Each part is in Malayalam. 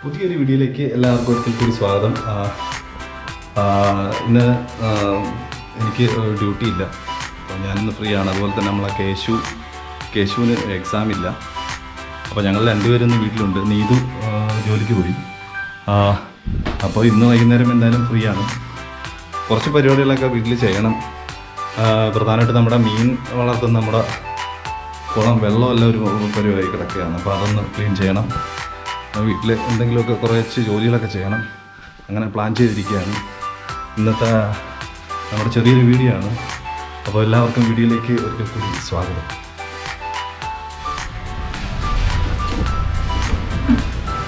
പുതിയൊരു വീഡിയോയിലേക്ക് എല്ലാവർക്കും ഒരിക്കൽ കൂടി സ്വാഗതം. ഇന്ന് എനിക്ക് ഡ്യൂട്ടി ഇല്ല, അപ്പോൾ ഞാനിന്ന് ഫ്രീ ആണ്. അതുപോലെ തന്നെ നമ്മളെ കേശുവിന് എക്സാം ഇല്ല. അപ്പോൾ ഞങ്ങൾ രണ്ടുപേരും ഇന്ന് വീട്ടിലുണ്ട്. നീതു ജോലിക്ക് പോയി. അപ്പോൾ ഇന്ന് വൈകുന്നേരം എന്തായാലും ഫ്രീ ആണ്. കുറച്ച് പരിപാടികളൊക്കെ വീട്ടിൽ ചെയ്യണം. പ്രധാനമായിട്ട് നമ്മുടെ മീൻ വളർത്തുന്ന നമ്മുടെ കുളം വെള്ളമെല്ലാം ഒരു പരിപാടി കിടക്കുകയാണ്. അപ്പോൾ അതൊന്ന് ക്ലീൻ ചെയ്യണം. വീട്ടിൽ എന്തെങ്കിലുമൊക്കെ കുറച്ച് ജോലികളൊക്കെ ചെയ്യണം. അങ്ങനെ പ്ലാൻ ചെയ്തിരിക്കുകയാണ്. ഇന്നത്തെ നമ്മുടെ ചെറിയൊരു വീഡിയോ ആണ്. അപ്പോൾ എല്ലാവർക്കും വീഡിയോയിലേക്ക് ഒരിക്കൽ കൂടി സ്വാഗതം.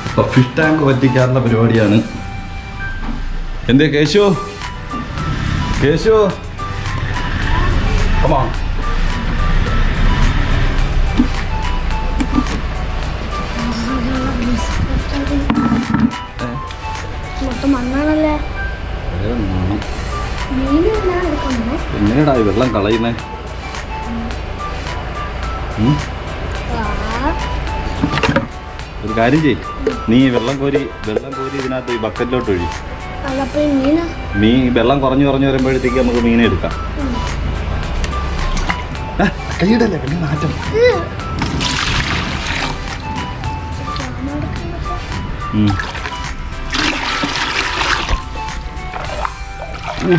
അപ്പോൾ ഫിഷ് ടാങ്ക് വറ്റിക്കാറുള്ള പരിപാടിയാണ്. എന്തേ കേശു കമാ മണ്ണാണല്ലേ എങ്ങനെയാടാ ഈ വെള്ളം കളയുന്നേ? ഒരു കാര്യം ചെയ്യ്, നീ വെള്ളം കോരി ഇതിനകത്ത് ഈ ബക്കറ്റിലോട്ട് ഒഴി. മീൻ വെള്ളം കുറഞ്ഞു വരുമ്പോഴത്തേക്ക് നമുക്ക് മീനെ എടുക്കാം. കൈയിടല്ലേ വലിയ നാറ്റം.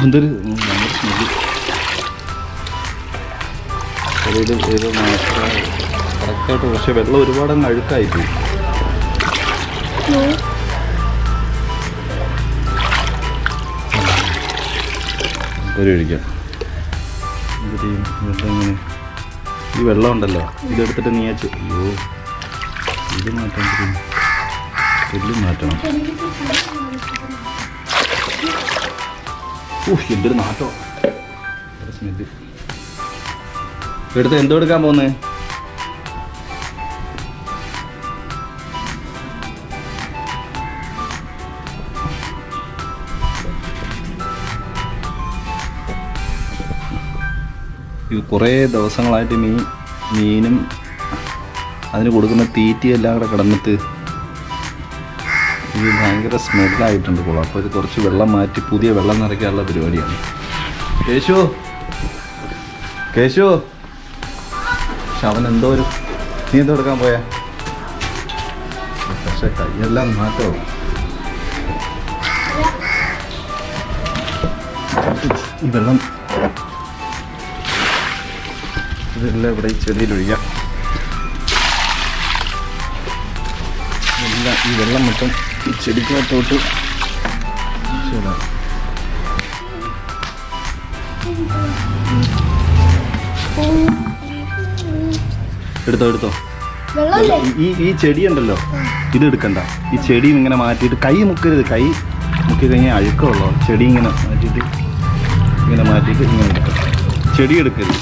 എന്തൊരു കറക്റ്റായിട്ട്. പക്ഷെ വെള്ളം ഒരുപാടങ്ങ് അഴുക്കായിപ്പോയി. ഒരു ഒഴിക്കാം. എങ്ങനെ ഈ വെള്ളം ഉണ്ടല്ലോ, ഇതെടുത്തിട്ട് നീ അയ്യോ ഇത് മാറ്റാൻ എല്ലാം മാറ്റണം. എന്തൊരു നാട്ടോ സ്മെല്ല്. എടുത്ത് എന്തോ എടുക്കാൻ പോന്നേ? ഇത് കുറേ ദിവസങ്ങളായിട്ട് മീനും അതിന് കൊടുക്കുന്ന തീറ്റയെല്ലാം കൂടെ കിടന്നിട്ട് ഇത് ഭയങ്കര സ്മെല്ലായിട്ടുണ്ട് കുളം. അപ്പോൾ ഇത് കുറച്ച് വെള്ളം മാറ്റി പുതിയ വെള്ളം നിറയ്ക്കാനുള്ള പരിപാടിയാണ്. കേശു പക്ഷെ അവൻ എന്തോ നീ എന്തോ എടുക്കാൻ പോയാ? പക്ഷെ കൈയെല്ലാം മാറ്റോ. ഈ വെള്ളം ഇതെല്ലാം ഇവിടെ ഈ ചെടിയിലൊഴിക്കാം. എല്ലാം ഈ വെള്ളം മൊത്തം ഈ ചെടിക്കകത്തോട്ട് എടുത്തോ. ഈ ചെടി ഉണ്ടല്ലോ, ഇത് എടുക്കണ്ട. ഈ ചെടി ഇങ്ങനെ മാറ്റിയിട്ട് കൈ മുക്കരുത്. കൈ മുക്കി കഴിഞ്ഞാൽ അഴുക്കമുള്ളൂ. ചെടി ഇങ്ങനെ മാറ്റിയിട്ട് ഇങ്ങനെ എടുക്കാം. ചെടി എടുക്കരുത്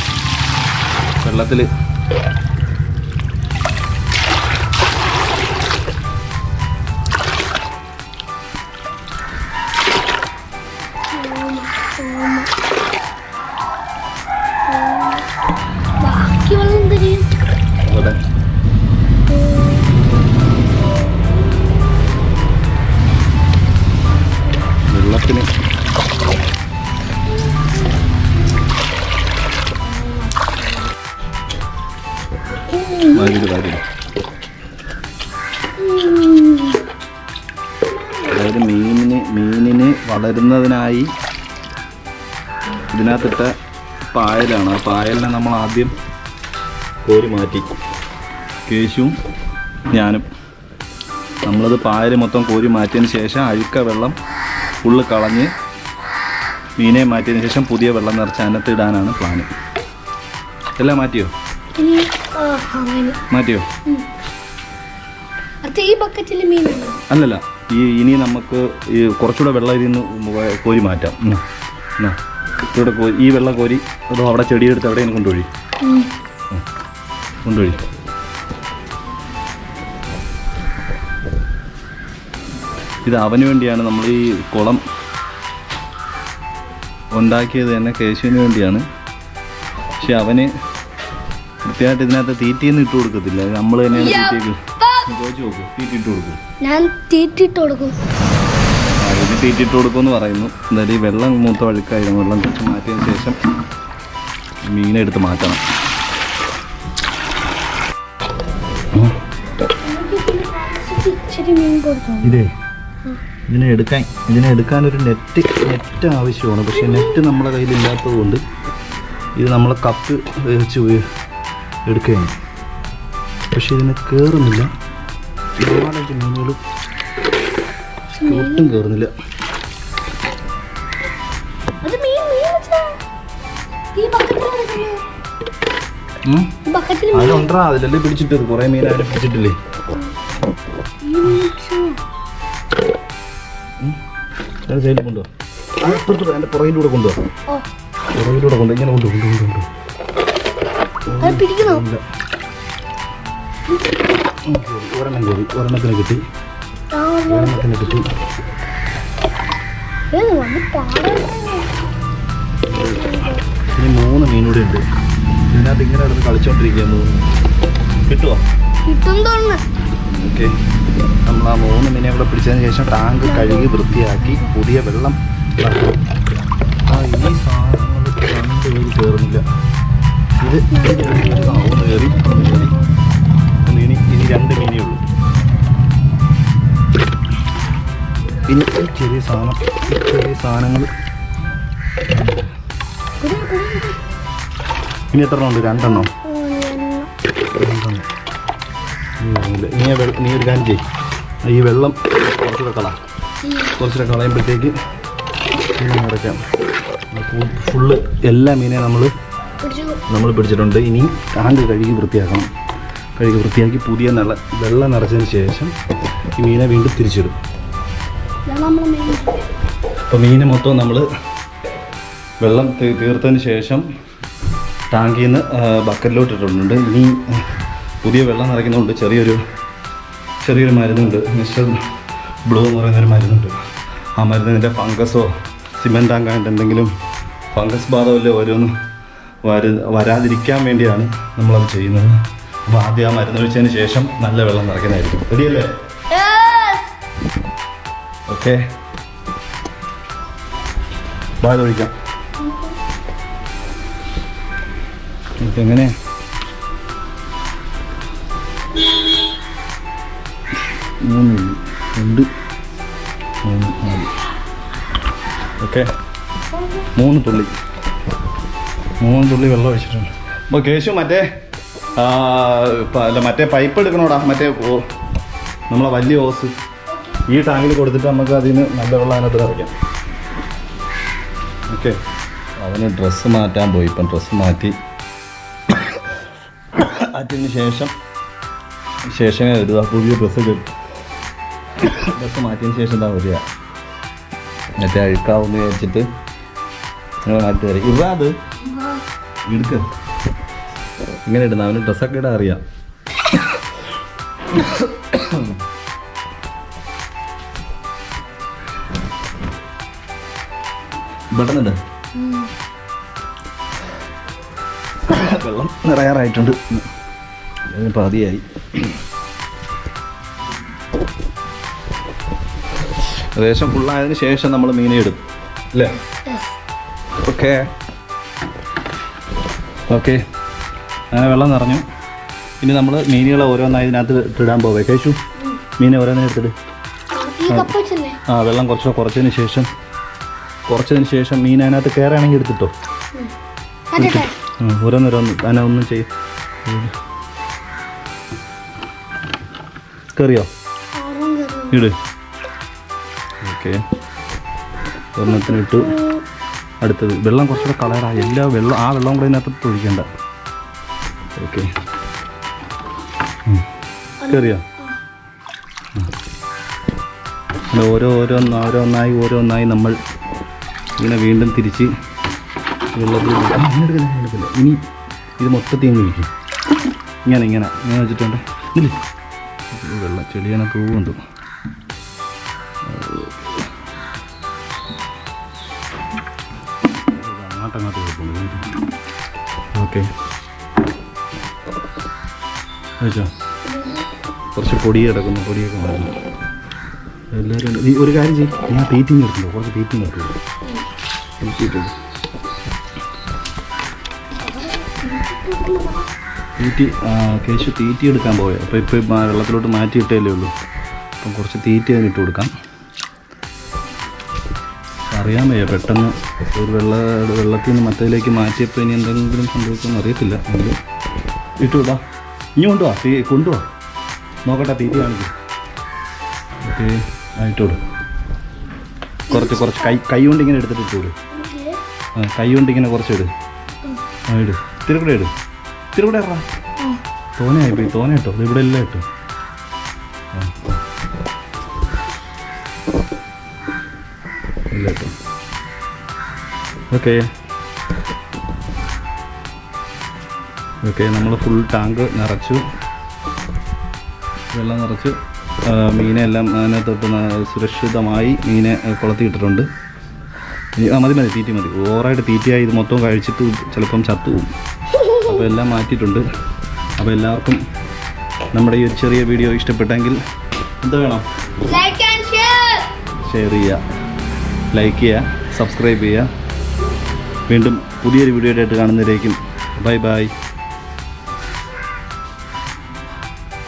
വെള്ളത്തിൽ. വെള്ളത്തിന് അതായത് മീനിന് വളരുന്നതിനായി ഇതിനകത്തിട്ട പായലാണ്. ആ പായലിനെ നമ്മൾ ആദ്യം കോരി മാറ്റി. കേശുവും ഞാനും നമ്മളത് പായൽ മൊത്തം കോരി മാറ്റിയതിന് ശേഷം അഴുക്ക വെള്ളം ഫുള്ള് കളഞ്ഞ് മീനെ മാറ്റിയതിന് ശേഷം പുതിയ വെള്ളം നിറച്ച് അതിനകത്ത് ഇടാനാണ് പ്ലാന്. എല്ലാം മാറ്റിയോ? അല്ലല്ല, ഇനി നമുക്ക് ഈ കുറച്ചുകൂടെ വെള്ളം ഇതിന്ന് കോരി മാറ്റാം. ഇവിടെ ഈ വെള്ളം കോരി അതോ അവിടെ ചെടിയെടുത്ത് അവിടെ കൊണ്ടുപോയി. ഇത് അവന് വേണ്ടിയാണ് നമ്മൾ ഈ കുളം ഉണ്ടാക്കിയത് തന്നെ. കേശുവിന് വേണ്ടിയാണ്. പക്ഷെ അവന് കൃത്യമായിട്ട് ഇതിനകത്ത് തീറ്റയൊന്നും ഇട്ട് കൊടുക്കത്തില്ല. നമ്മൾ തന്നെയാണ് തീറ്റയ്ക്ക് ചോദിച്ചു നോക്കൂ, തീറ്റിട്ട് കൊടുക്കൂ. ഞാൻ തീറ്റിട്ട് കൊടുക്കും. ഇത് തീറ്റിട്ട് കൊടുക്കുമെന്ന് പറയുന്നു. എന്തായാലും ഈ വെള്ളം മൂത്ത വഴുക്കായിരുന്നു. വെള്ളം കുറച്ച് മാറ്റിയതിന് ശേഷം മീനെ എടുത്ത് മാറ്റണം. ഇച്ചിരി മീൻ കൊടുത്തു. ഇതിനെ എടുക്കാൻ ഒരു നെറ്റ് ആവശ്യമാണ്. പക്ഷേ നെറ്റ് നമ്മളെ കയ്യിലില്ലാത്തത് കൊണ്ട് ഇത് നമ്മൾ കപ്പ് വെച്ച് എടുക്കുകയാണ്. പക്ഷെ ഇതിന് കയറുന്നില്ല. 4-5 മീനുകൾ ഒട്ടും കയറുന്നില്ല. അതിലുണ്ടാ, അതിലല്ലേ പിടിച്ചിട്ടത്. കുറേ മീൻ അതിനെ പിടിച്ചിട്ടില്ലേ? സൈഡിൽ കൊണ്ടുപോകാം. അപ്പുറത്തോട്ട് എൻ്റെ പുറകിലൂടെ കൊണ്ടുപോകാം. പുറകിലൂടെ കൊണ്ട് ഇങ്ങനെ കൊണ്ടുപോകും. ഒരെണ്ണത്തിന് കിട്ടി. ഇനി 3 മീനൂടെ ഉണ്ട്. ഇതിനകത്ത് ഇങ്ങനെ നടന്ന് കളിച്ചോണ്ടിരിക്കുക. 3 കിട്ടുമോ? ഓക്കെ, നമ്മൾ ആ 3 മീനെ കൂടെ പിടിച്ചതിന് ശേഷം ടാങ്ക് കഴുകി വൃത്തിയാക്കി പുതിയ വെള്ളം ഇറക്കും. ഈ സാധനങ്ങൾ കയറുന്നില്ല. ഇത് ഒന്ന് കയറി ഇനി 2 മീനേ ഉള്ളൂ. ഇനി ഈ ചെറിയ സാധനങ്ങൾ ഇനി എത്ര ഉണ്ട്? 2 എണ്ണം. നീ ഒരു കാര്യം ചെയ്യും. ഈ വെള്ളം കുറച്ചുകൂടെ കളയുമ്പോഴത്തേക്ക് അടയ്ക്കാം. ഫുള്ള് എല്ലാ മീനെ നമ്മൾ പിടിച്ചിട്ടുണ്ട്. ഇനി ടാങ്ക് കഴുകി വൃത്തിയാക്കണം. കഴുകി വൃത്തിയാക്കി പുതിയ വെള്ളം നിറച്ചതിന് ശേഷം ഈ മീനെ വീണ്ടും തിരിച്ചിടും. അപ്പോൾ മീനെ മൊത്തം നമ്മൾ വെള്ളം തീർത്തതിന് ശേഷം ടാങ്കിൽ നിന്ന് ബക്കറ്റിലോട്ട് ഇട്ടിട്ടുണ്ട്. ഇനി പുതിയ വെള്ളം നിറയ്ക്കുന്നതുകൊണ്ട് ചെറിയൊരു മരുന്നുണ്ട്. മിസ്റ്റർ ബ്ലൂ എന്ന് പറയുന്നൊരു മരുന്നുണ്ട്. ആ മരുന്നിൻ്റെ ഫംഗസോ സിമെൻറ്റ് ടാങ്കായിട്ട് എന്തെങ്കിലും ഫംഗസ് ബാധമല്ലോ ഓരോന്ന് വരാതിരിക്കാൻ വേണ്ടിയാണ് നമ്മളത് ചെയ്യുന്നത്. അപ്പോൾ ആദ്യം ആ മരുന്ന് ഒഴിച്ചതിന് ശേഷം നല്ല വെള്ളം നിറയ്ക്കുന്നതായിരിക്കും. റെഡിയല്ലേ? ഓക്കെ, ബാധ ഒഴിക്കാം. എങ്ങനെയാ? ഓക്കെ, 3 തുള്ളി വെള്ളം ഒഴിച്ചിട്ടുണ്ട്. അപ്പോൾ കേശു മറ്റേ പൈപ്പ് എടുക്കണോടാ. നമ്മളെ വലിയ ഓസ് ഈ ടാങ്കിൽ കൊടുത്തിട്ട് നമുക്ക് അതിൽ നിന്ന് നല്ല വെള്ളം അതിനകത്ത് നിറയ്ക്കാം. ഓക്കെ, അവന് ഡ്രസ്സ് മാറ്റാൻ പോയി. ഇപ്പം ഡ്രസ്സ് മാറ്റി അതിന് ശേഷമേ വരുക. പുതിയ ഡ്രസ്സ് മാറ്റിയതിന് ശേഷം എന്താ വരിക? മറ്റേ അഴുക്കാവെന്ന് വിചാരിച്ചിട്ട് മാറ്റി തരും. അത് എടുക്ക ഇങ്ങനെ ഇടുന്ന അവന് ഡ്രസ്സൊക്കെ ഇടാൻ അറിയാം. പെട്ടെന്നുണ്ട്. വെള്ളം നിറയാറായിട്ടുണ്ട്. പാതിയായി. ഏകദേശം ഫുള്ളായതിനു ശേഷം നമ്മൾ മീനെ ഇടും അല്ലേ? ഓക്കെ, അങ്ങനെ വെള്ളം നിറഞ്ഞു. ഇനി നമ്മൾ മീനുകളെ ഓരോന്നായി ഇതിനകത്ത് ഇടാൻ പോവേ. കേശു, മീനെ ഓരോന്നിനെ എടുത്തിട്ട് വെള്ളം കുറച്ചതിന് ശേഷം മീൻ അതിനകത്ത് കയറുകയാണെങ്കിൽ എടുത്തിട്ടോ. ഓരോന്നോരോന്ന് അതിനെ ഒന്നും ചെയ്യും. കയറിയോ? ഇട്. ഓക്കെ, ഒരെണ്ണത്തിനിട്ടു. അടുത്തത് വെള്ളം കുറച്ചുകൂടെ കളറായി. ആ വെള്ളം കൂടെ ഇതിനകത്ത് ഒഴിക്കണ്ട. ഓക്കെ, കയറിയോ? ഓരോന്നായി നമ്മൾ ഇങ്ങനെ വീണ്ടും തിരിച്ച് വെള്ളത്തിൽ എടുക്കില്ല. ഇനി ഇത് മൊത്തത്തിൽ ഒഴിക്കും. ഇങ്ങനെ വെച്ചിട്ടുണ്ട്. ഇല്ലേ വെള്ളം ചെളിയാണ് തൂവുന്നു. അങ്ങോട്ടങ്ങോട്ട് കുഴപ്പമില്ല. ഓക്കെ, കഴിച്ചോ? കുറച്ച് പൊടി കിടക്കുന്നു, പൊടിയൊക്കെ മാറുന്നു. എല്ലാവരും നീ ഒരു കാര്യം ചെയ്യും, ഞാൻ തീറ്റിങ് എടുത്തുള്ളൂ, കുറച്ച് തീറ്റിങ് എടുത്തുള്ളൂ. തീറ്റി കേശു തീറ്റി എടുക്കാൻ പോയത്. അപ്പോൾ ഇപ്പോൾ വെള്ളത്തിലോട്ട് മാറ്റിയിട്ടേ ഉള്ളൂ. അപ്പം കുറച്ച് തീറ്റി അതിനിട്ട് കൊടുക്കാം. അറിയാൻ വയ്യ, പെട്ടെന്ന് ഒരു വെള്ളത്തിൽ നിന്ന് മറ്റേതിലേക്ക് മാറ്റിയപ്പോൾ ഇനി എന്തെങ്കിലും സംഭവിക്കുമെന്ന് അറിയത്തില്ല. എങ്കിൽ ഇട്ടുവിടാ, ഇനി കൊണ്ടുപോവാ നോക്കട്ടെ, തീറ്റി കാണിക്കും. ഓക്കെ, ആയിട്ടോട് കുറച്ച് കൈ കൊണ്ട് ഇങ്ങനെ എടുത്തിട്ട് ഇട്ടോട്. കൈ കൊണ്ട് ഇങ്ങനെ കുറച്ച് ഇട്. ഇട്, തിരുകൂടെ ഇടാ. തോനെയായിപ്പോയി, തോനെ ഇട്ടോ, ഇത് ഇവിടെ എല്ലാം ഇട്ടു. ഇല്ല ഇട്ടോ. ഓക്കെ നമ്മൾ ഫുൾ ടാങ്ക് നിറച്ചു, വെള്ളം നിറച്ച് മീനെല്ലാം അതിനകത്തോട്ട് സുരക്ഷിതമായി മീനെ കൊളത്തിയിട്ടിട്ടുണ്ട്. മതി തീറ്റി മതി. ഓവറായിട്ട് തീറ്റിയായി ഇത് മൊത്തം കഴിച്ചിട്ട് ചിലപ്പം ചത്തുപോകും. അപ്പോൾ എല്ലാം മാറ്റിയിട്ടുണ്ട്. അപ്പോൾ എല്ലാവർക്കും നമ്മുടെ ഈ ഒരു ചെറിയ വീഡിയോ ഇഷ്ടപ്പെട്ടെങ്കിൽ എന്താ വേണം? ഷെയർ ചെയ്യുക, ലൈക്ക് ചെയ്യുക, സബ്സ്ക്രൈബ് ചെയ്യുക. വീണ്ടും പുതിയൊരു വീഡിയോ ആയിട്ട് കാണുന്നതിലേക്കും ബൈ ബൈ.